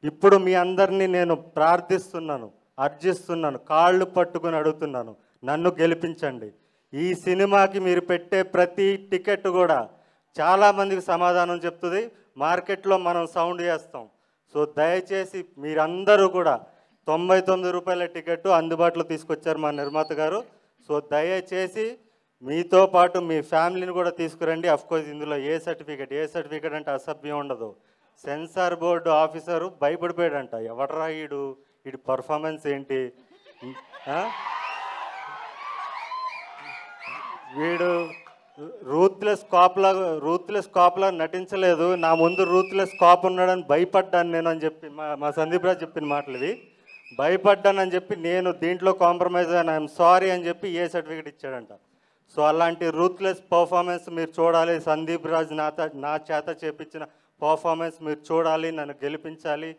ఇప్పుడు మీ అందరినీ నేను ప్రార్థిస్తున్నాను, అర్జిస్తున్నాను, కాళ్ళు పట్టుకుని అడుగుతున్నాను, నన్ను గెలిపించండి. ఈ సినిమాకి మీరు పెట్టే ప్రతి టికెట్ కూడా చాలామందికి సమాధానం చెప్తుంది. మార్కెట్లో మనం సౌండ్ చేస్తాం. సో దయచేసి మీరందరూ కూడా 99 రూపాయల టికెట్ అందుబాటులో తీసుకొచ్చారు మా నిర్మాత గారు. సో దయచేసి మీతో పాటు మీ ఫ్యామిలీని కూడా తీసుకురండి. అఫ్కోర్స్ ఇందులో ఏ సర్టిఫికేట్ అంటే అసభ్యం ఉండదు. సెన్సార్ బోర్డు ఆఫీసరు భయపడిపోయాడంట, ఎవడరా వీడి పర్ఫార్మెన్స్ ఏంటి, వీడు రూత్లెస్ కాప్లా నటించలేదు, నా ముందు రూత్లెస్ కాప్ ఉన్నాడని భయపడ్డాను నేను అని చెప్పి మా సందీప్ రాజ్ చెప్పిన మాటలు ఇవి. భయపడ్డానని చెప్పి నేను దీంట్లో కాంప్రమైజ్ అని ఐఎమ్ సారీ అని చెప్పి ఏ సర్టిఫికేట్ ఇచ్చాడంట. సో అలాంటి రూత్లెస్ పర్ఫార్మెన్స్ మీరు చూడాలి. సందీప్ రాజ్ నా చేత చేపించిన పర్ఫార్మెన్స్ మీరు చూడాలి, నన్ను గెలిపించాలి.